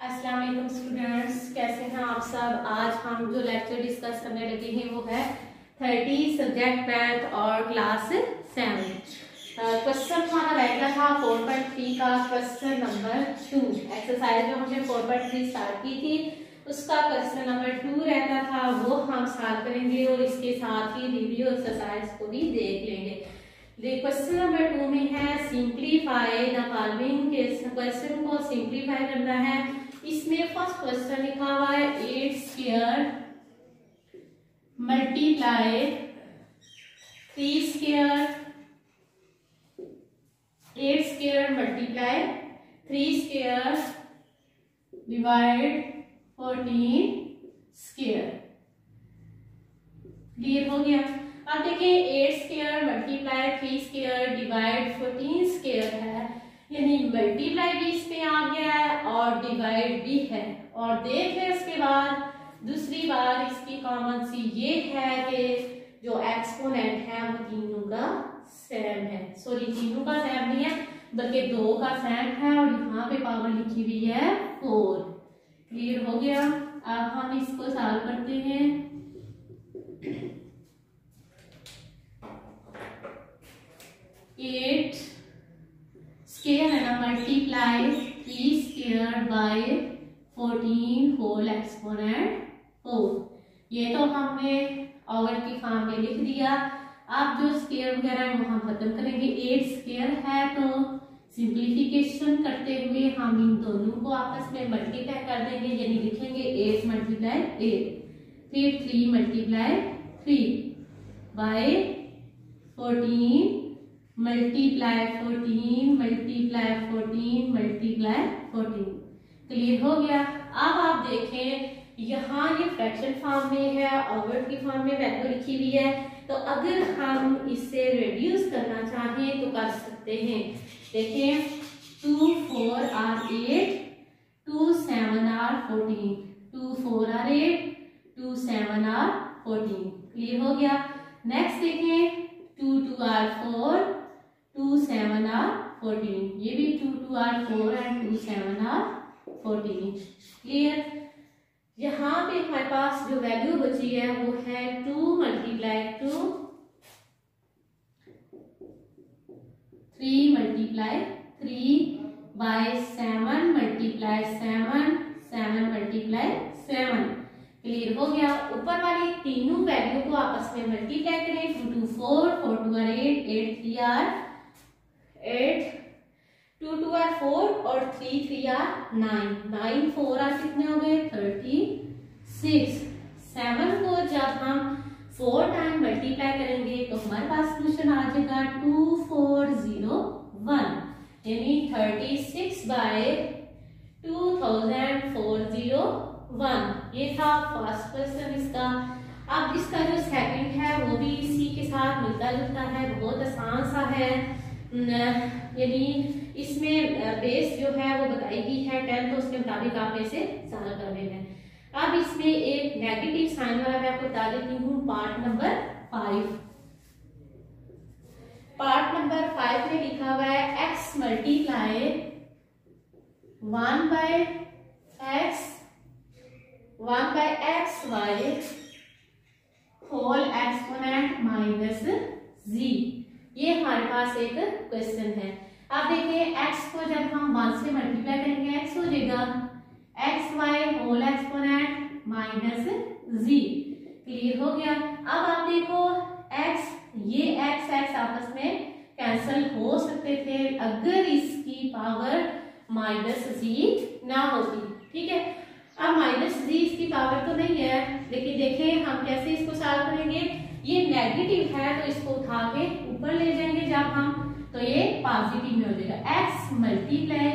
अस्सलाम वालेकुम स्टूडेंट्स, कैसे हैं आप सब। आज हम जो लेक्चर डिस्कस करने लगे हैं वो है 30 सब्जेक्ट मैथ और क्लास 7। क्वेश्चन हमारा रहेगा था 4.3 का क्वेश्चन नंबर 2। एक्सरसाइज जो हमने 4.3 स्टार्ट की थी उसका क्वेश्चन नंबर 2 रहता था, वो हम सॉल्व करेंगे और इसके साथ ही रिव्यू एक्सरसाइज को भी देख लेंगे। क्वेश्चन नंबर 2 में है सिंप्लीफाई द फॉलोइंग। क्वेश्चन को सिंप्लीफाई करना है। इसमें फर्स्ट क्वेश्चन लिखा हुआ है 8 square multiply 3 square, 8 square multiply 3 square divide 14 square. Clear हो गया। अब देखिए 8 square multiply 3 square divide 14 square है, यानी मल्टीप्लाई भी इस पे आ गया है और डिवाइड भी है। और देख लें उसके बाद दूसरी बार इसकी कॉमन सी ये है कि जो एक्सपोनेंट है वो तीनों का सेम है। सॉरी, तीनों का सेम नहीं है बल्कि 2 का सेम है और यहाँ पे पावर लिखी हुई है 4। क्लियर हो गया। अब हम इसको सॉल्व करते हैं। 8 स्क्वायर है ना multiply 3 square by 14 whole exponent 4। ये तो हमने ओवर की फॉर्म में लिख दिया। आप जो स्क्वायर वगैरह है वो हम खत्म करेंगे। 8 स्क्वायर है तो सिंप्लीफिकेशन करते हुए हम इन दोनों को आपस में मल्टीप्लाई कर देंगे, यानी लिखेंगे 8 मल्टीप्लाई 8, फिर 3 multiply 3 by 14 multiply 14 multiply 14 multiply 14। Clear हो गया। अब आप देखें यहाँ ये फ्रैक्शन फॉर्म में है, ओवर की फॉर्म में वैल्यू लिखी हुई है, तो अगर हम इसे रिड्यूस करना चाहें तो कर सकते हैं। देखें 2 4 are 8, 2 7 are 14, 2 4 are 8, 2 7 are 14। Clear हो गया। नेक्स्ट देखें 2 2 are 4, 2 7 are 14, ये भी 2 2 are 4 and 2 7 are 14। क्लियर। यहाँ पे हमारे पास जो वैल्यू बची है वो है 2 multiply 2, 3 multiply 3 by 7 multiply 7, 7 multiply 7। Clear हो गया। ऊपर वाली तीनों वैल्यू को आपस में मल्टीप्लाई करें। 2 2 4, 4 2 are 8, 8 3 are 8, 2 2 are 4 और 3 3 are 9, 9 4 are कितने हो गए 36। 7 को जब हम 4 टाइम मल्टीप्लाई करेंगे तो हमारे पास सोल्यूशन आ जाएगा 2401, यानी 36 बाय 2401। ये था फर्स्ट क्वेश्चन इसका। अब इसका जो सेकंड है वो भी इसी के साथ मिलता जुलता है, बहुत आसान सा है। यानी इसमें बेस जो है वो बताई गई है 10, तो उसके मुताबिक आप इसे सॉल्व कर लेना है। अब इसमें एक नेगेटिव साइन वाला मैं आपको बता देती हूँ। पार्ट नंबर 5, पार्ट नंबर 5 में लिखा हुआ है x multiply 1 by x y whole exponent minus z। ये हमारे पास एक क्वेश्चन है। अब देखिए x को जब हम 1 से मल्टीप्लाई करेंगे x हो जाएगा x y whole exponent minus z। Clear हो गया। अब आप देखो x, ये x आपस में कैंसिल हो सकते थे अगर इसकी पावर माइनस z ना होती। ठीक है। अब माइनस z इसकी पावर तो नहीं है, लेकिन देखें हम कैसे इसको सॉल्व करेंगे। ये नेगेटिव है तो इसको उठा के ऊपर ले जाएंगे जब हम, तो ये पॉजिटिव में हो जाएगा x multiply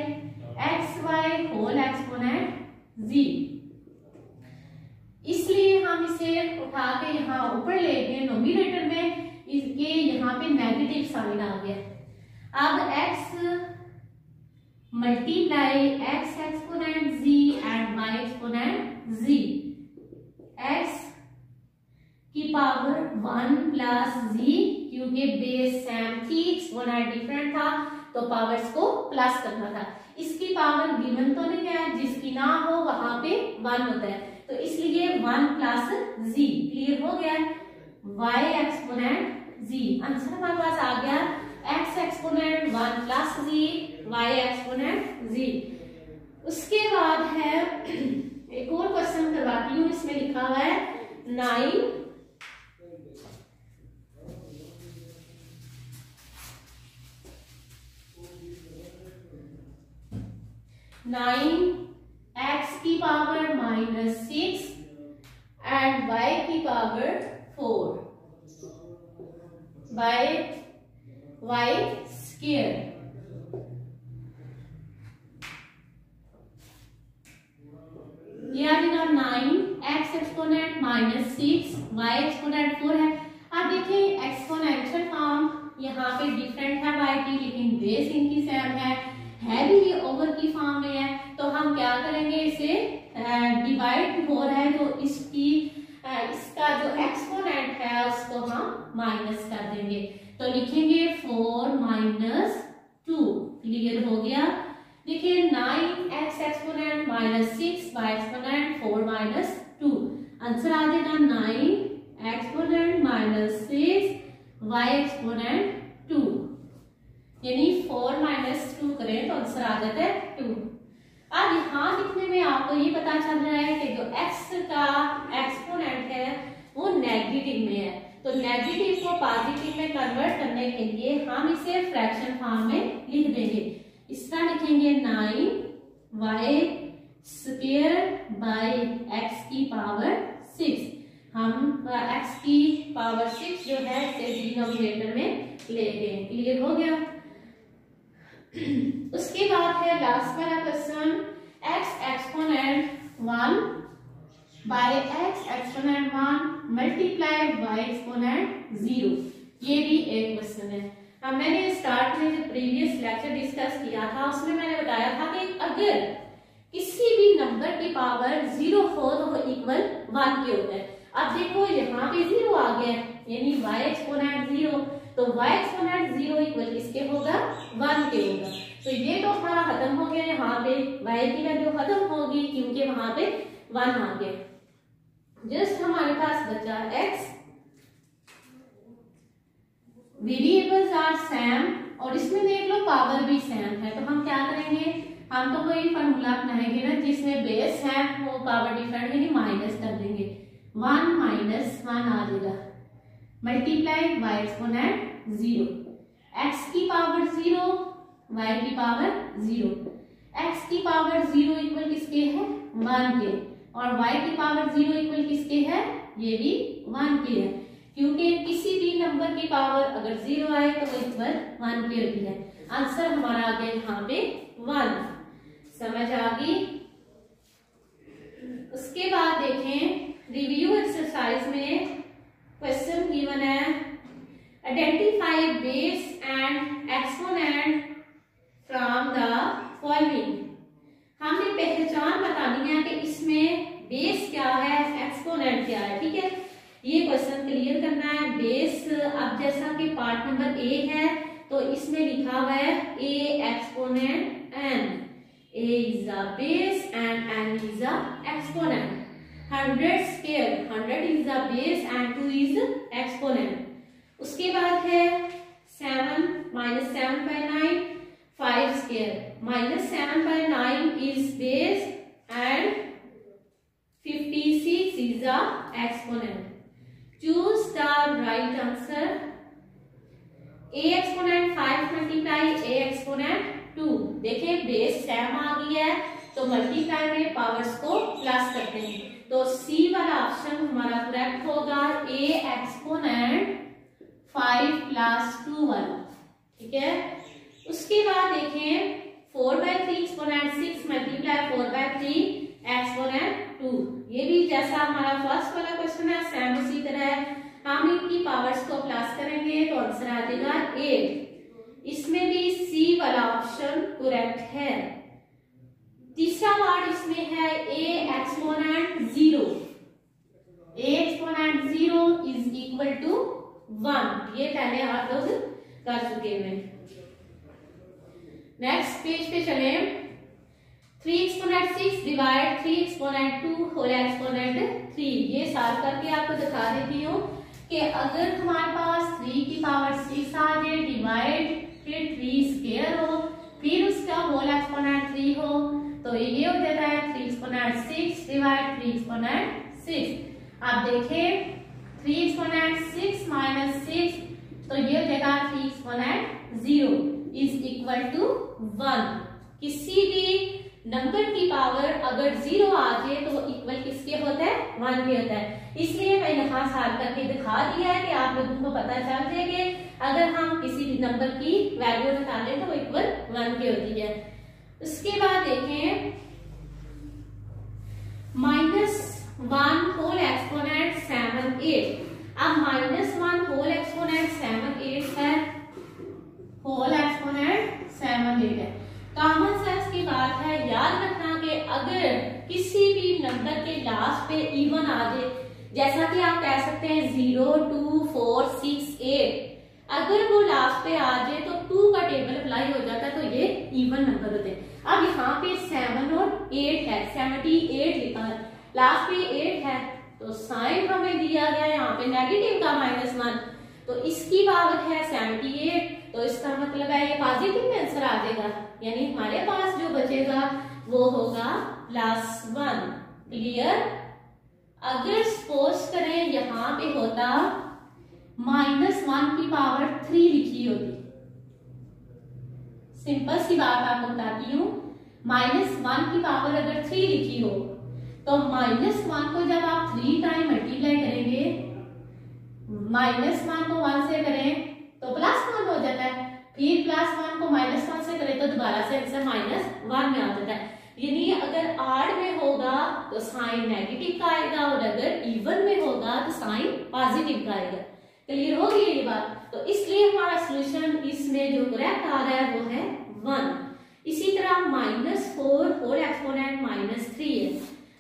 x y whole exponent z। इसलिए हम इसे उठा के यहाँ ऊपर ले गए नोमिनेटर में, इसके यहाँ पे नेगेटिव साइन आ गया। अब x multiply x exponent z and y exponent z, x की पावर 1 प्लस z, क्योंकि बेस सेम थी, एक्सपोनेंट डिफरेंट था तो पावर्स को प्लस करना था। इसकी पावर गिवन तो नहीं है, जिसकी ना हो वहां पे 1 होता है, तो इसलिए 1 प्लस जी। क्लियर हो गया? y एक्सपोनेंट जी, आंसर हमारे पास आ गया x एक्सपोनेंट 1 प्लस जी, y एक्सपोनेंट जी। उसके बाद है एक और क्वेश्चन करवाती हूँ, इसमें लिखा हुआ है 9x की पावर -6 एंड y की पावर 4 बाय y स्क्वायर। ये आ जाएगा 9x एक्सपोनेंट -6 y एक्सपोनेंट 4 है। अब देखिए एक्सपोनेंशियल फॉर्म यहाँ पे डिफरेंट है y की, लेकिन बेस इनकी सेम है भी ये ओवर की फॉर्म में है, तो हम क्या करेंगे, इसे डिवाइड हो रहा है तो इसका जो एक्सपोनेंट है उसको हम माइनस कर देंगे, तो लिखेंगे 4 - 2। क्लियर हो गया? देखिए 9x exponent -6 y exponent 4 - 2, answer आ जाएगा 9 एक्सपोनेंट -6 y एक्सपोनेंट 2, यानी 4 - 2 करें तो आंसर आ जाता है 2। अब यहाँ लिखने में आपको ये पता चल रहा है कि जो x का एक्सपोनेंट है वो नेगेटिव में है, तो नेगेटिव को पॉजिटिव में कन्वर्ट करने के लिए हम इसे फ्रैक्शन फॉर्म में लिख देंगे। इस तरह लिखेंगे 9y स्क्वायर बाय x की पावर 6। हम x की पावर 6 जो है इसे डिनोमिनेटर में ले गए। क्लियर हो गया? उसके बाद है लास्ट वाला question, x exponent 1 by x exponent 1 multiply y exponent 0। ये भी एक क्वेश्चन है। अब मैंने स्टार्ट में जो प्रीवियस लेक्चर डिस्कस किया था उसमें मैंने बताया था कि अगर किसी भी नंबर की पावर 0 हो तो वो इक्वल 1 के होता है। अब देखो यहाँ पे 0 आ गया यानी y एक्सपोनेंट 0, तो y एक्सपोनेंट 0 इक्वल किसके होगा? 1 के होगा। तो ये तो हमारा खत्म हो गया, यहाँ पे y की वैल्यू खत्म होगी क्योंकि वहां पे 1 आ गया। जस्ट हमारे पास बचा x। वेरिएबल्स आर सेम और इसमें देख लो पावर भी सेम है, तो हम क्या करेंगे, हम तो वही फॉर्मूला अपनाएंगे ना जिसमें बेस है वो पावर डिफरेंट है, माइनस कर देंगे। 1 - 1 आ जाएगा मल्टीप्लाई y एक्सपोनेंट 0, x की पावर 0 y की पावर 0। x की पावर 0 इक्वल किसके है? 1 के, और y की पावर 0 इक्वल किसके है? ये भी 1 के है, क्योंकि किसी भी नंबर की पावर अगर 0 आए तो वो इक्वल 1 के होती है। आंसर हमारा आ गया यहाँ पे 1। समझ आ गई? उसके बाद देखें रिव्यू एक्सरसाइज में क्वेश्चन गिवन है, identify base and exponent from the following. हमने पहचान बतानी है कि इसमें बेस क्या है, एक्सपोनेंट क्या है। ठीक है, ये क्वेश्चन क्लियर करना है। बेस, अब जैसा कि पार्ट नंबर ए है तो इसमें लिखा हुआ है a exponent n, a is a base and n is a exponent। 100 square, 100 is the base and 2 is exponent। उसके बाद है 7 - 7 by 9 5 square, -7 by 9 is base and 56 is the exponent। Choose the right answer। a exponent 5 multiply a exponent 2। देखें base same आ गई है तो multiply में powers को plus करते हैं, तो सी वाला ऑप्शन हमारा करेक्ट होगा, a एक्सपोनेंट 5 + 2 वाला। ठीक है, उसके बाद देखें 4/3 एक्सपोनेंट 6 मल्टीप्लाई 4/3 एक्सपोनेंट 2। ये भी जैसा हमारा फर्स्ट वाला क्वेश्चन है सेम उसी तरह है, हम इनकी पावर्स को प्लस करेंगे तो आंसर आ जाएगा 8। इसमें भी सी वाला ऑप्शन करेक्ट है। तीसरा वर्ड इसमें है a exponent 0, a exponent 0 is equal to 1। ये पहले आप लोग कर चुके हैं। नेक्स्ट पेज पे चलें। 3 exponent 6 divide 3 exponent 2 whole exponent 3। ये सॉल्व करके आपको दिखा देती हूँ कि अगर हमारे पास 3 की पावर 6 आ जाए डिवाइड फिर 3 स्क्वायर हो फिर उसका होल एक्सपोनेंट 3 हो तो ये हो जाता है 3 एक्सपोनेंट 6 डिवाइड 3 एक्सपोनेंट 6। आप देखें 3 एक्सपोनेंट 6 माइनस 6 तो ये हो जाएगा 3 एक्सपोनेंट 0 इज इक्वल टू 1। किसी भी नंबर की पावर अगर 0 आ जाए तो वो इक्वल किसके होता है 1 के होता है। इसलिए मैं यहाँ सॉल्व करके दिखा दिया है कि आप लोगों को पता चल जाएगा अगर हम किसी भी नंबर की वैल्यू निकालें तो वो इक्वल 1 के होती है। उसके बाद देखें -1 होल एक्सपोनेंट 7 8। अब -1 होल एक्सपोनेंट 7 8 है होल एक्सपोनेंट 7 8 है। कॉमन सेंस की बात है, याद रखना कि अगर किसी भी नंबर के लास्ट पे इवन आ जाए जैसा कि आप कह सकते हैं 0 2 4 6 8 अगर वो लास्ट पे आ जाए तो 2 का टेबल अप्लाई हो जाता है तो ये इवन नंबर होते हैं। अब यहाँ पे 7 और 8 है 78 लिखा है लास्ट पे 8 है तो साइन हमें दिया गया यहाँ पे नेगेटिव का -1 तो इसकी पावर है 78 तो इसका मतलब है ये पॉजिटिव में आंसर आ जाएगा यानी हमारे पास जो बचेगा वो होगा +1। क्लियर। अगर सपोज करें यहाँ पे होता -1 की पावर 3 लिखी होती, सिंपल सी बात आपको बताती हूँ, -1 की पावर अगर 3 लिखी हो तो -1 को जब आप 3 टाइम मल्टीप्लाई करेंगे -1 को 1 से करें तो +1 हो जाता है फिर +1 को -1 से करें तो दोबारा से आंसर -1 में आ जाता है। यानी अगर ऑड में होगा तो साइन नेगेटिव का आएगा और अगर इवन में होगा तो साइन पॉजिटिव का आएगा। क्लियर हो गई ये बात। तो इसलिए हमारा सॉल्यूशन इसमें जो करेक्ट आ रहा है वो है 1। इसी तरह -4 होल एक्सपोनेंट -3 है।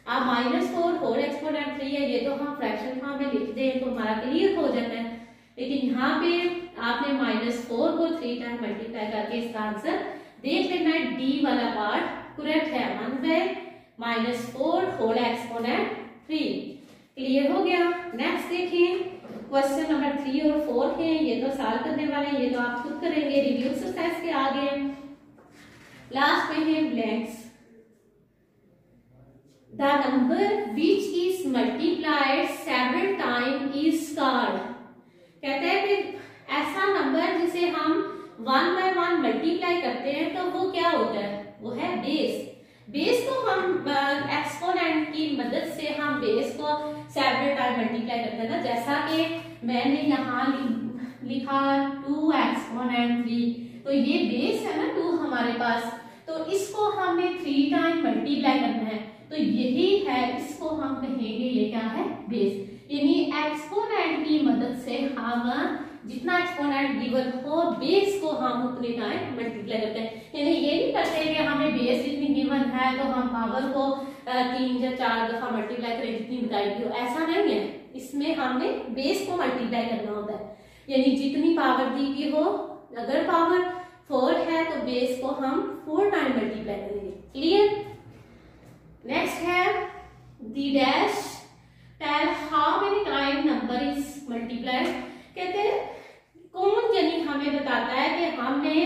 अब -4 होल एक्सपोनेंट 3 है ये तो हम फ्रैक्शन फॉर्म में लिख दें तो हमारा क्लियर हो जाता है, लेकिन यहाँ पे आपने -4 को 3 टाइम मल्टीप्लाई करके इसका आंसर देख लेना है। डी वाला पार्ट करेक्ट है 1 -4 होल एक्सपोनेंट 3। क्लियर हो गया। नेक्स्ट देखिए क्वेश्चन नंबर 3 और 4 है ये तो सॉल्व करने वाले हैं, ये तो आप खुद करेंगे रिव्यू एक्सरसाइज के आगे। लास्ट में है blanks. The number which is multiplied several time is called. कहते हैं कि ऐसा नंबर जिसे हम 1 बाय 1 मल्टीप्लाई करते हैं तो वो क्या होता है, वो है बेस। बेस को हम एक्सपोनेंट की मदद से हम बेस को सेवरल टाइम मल्टीप्लाई करते हैं ना, जैसा कि मैंने यहाँ लिखा 2 एक्सपोनेंट 3 तो ये बेस है ना 2 हमारे पास, तो इसको हमें 3 टाइम मल्टीप्लाई करना है तो यही है, इसको हम कहेंगे ये क्या है बेस। यानी एक्सपोनेंट की मदद से हम जितना एक्सपोनेंट गिवन हो बेस को हम उतने टाइम मल्टीप्लाई करते हैं। यानी ये नहीं करते कि हमें बेस जितनी गिवन है तो हम पावर को 3 या 4 दफा मल्टीप्लाई करें जितनी बताएगी हो, ऐसा नहीं है। इसमें हमने बेस को मल्टीप्लाई करना होता है, यानी जितनी पावर दी गई हो अगर पावर 4 है तो बेस को हम 4 टाइम मल्टीप्लाई करेंगे। क्लियर। नेक्स्ट है the dash tell how many time number is multiplied. कहते हैं कौन यानी हमें बताता है कि हमने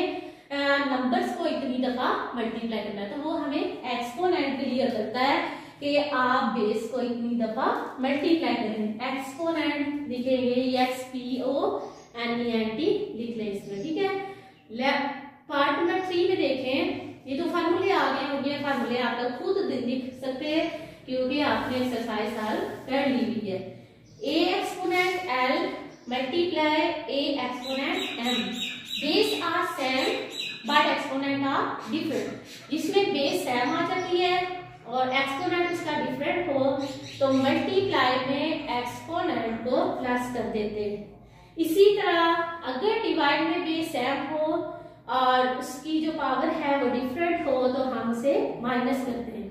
नंबर्स को इतनी दफा मल्टीप्लाई करना है, तो वो हमें एक्सपोनेंट क्लियर करता है कि आप बेस को इतनी दफा मल्टीप्लाई करेंगे। एक्सपोनेंट लिखेंगे XPONENT लिख लें इसमें, ठीक है। पार्ट नंबर 3 में देखें, ये तो फार्मूले आ गए होंगे, फार्मूले आप लोग खुद लिख सकते हैं क्योंकि आपने एक्सरसाइज सॉल्व कर ली हुई है। A exponent L multiply A exponent M। Base are same but exponent are different. जिसमें बेस सेम आ जाती है और एक्सपोनेंट इसका डिफरेंट हो तो मल्टीप्लाई में एक्सपोनेंट को प्लस कर देते हैं। इसी तरह अगर डिवाइड में बेस सेम हो और उसकी जो पावर है वो डिफरेंट हो तो हम उसे माइनस करते हैं।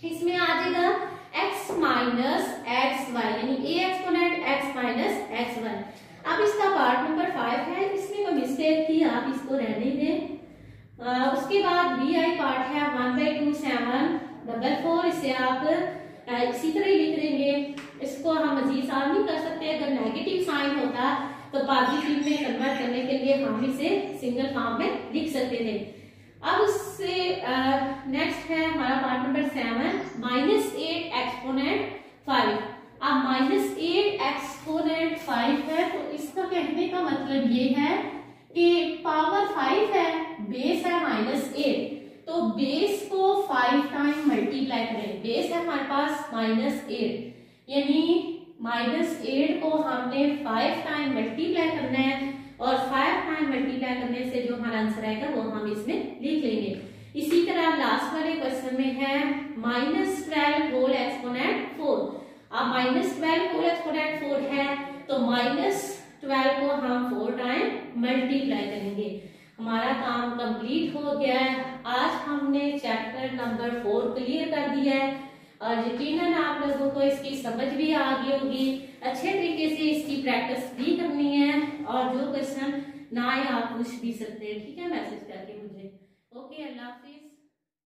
इसमें आ जाएगा x माइनस एक्स वाई, यानी a exponent x minus x y. अब इसका पार्ट नंबर 5 है, इसमें कोई मिस्टेक थी आप इसको रहने दें। उसके बाद वी आई पार्ट है 1/2 7/4, इसे आप इसी तरह ही लिख देंगे। इसको हम मजीद आसान नहीं कर सकते, अगर नेगेटिव साइन होता तो पॉजिटिव में कन्वर्ट करने के लिए हम इसे सिंगल फॉर्म में लिख सकते थे। अब उससे नेक्स्ट है हमारा पार्ट नंबर 7 -8 एक्सपोनेंट 5। अब -8 एक्सपोनेंट 5 है तो इसका कहने का मतलब ये है कि पावर 5 है, बेस है -8, तो बेस को 5 टाइम मल्टीप्लाई करें। बेस है हमारे पास -8, यानी -8 को हमने 5 टाइम मल्टीप्लाई करना है और 5 टाइम मल्टीप्लाई करने से जो हमारा आंसर आएगा वो हम इसमें लिख लेंगे। इसी तरह लास्ट वाले क्वेश्चन में है -12 होल एक्सपोनेंट 4। अब -12 होल एक्सपोनेंट 4 है तो -12 को हम 4 टाइम मल्टीप्लाई करेंगे। हमारा काम कंप्लीट हो गया है। आज हमने चैप्टर नंबर 4 क्लियर कर दिया है और यकीनन आप लोगों को इसकी समझ भी आ गई होगी। अच्छे तरीके से इसकी प्रैक्टिस भी करनी है और जो क्वेश्चन ना आए आप पूछ भी सकते हैं, ठीक है, मैसेज करके मुझे। ओके, अल्लाह हाफिज।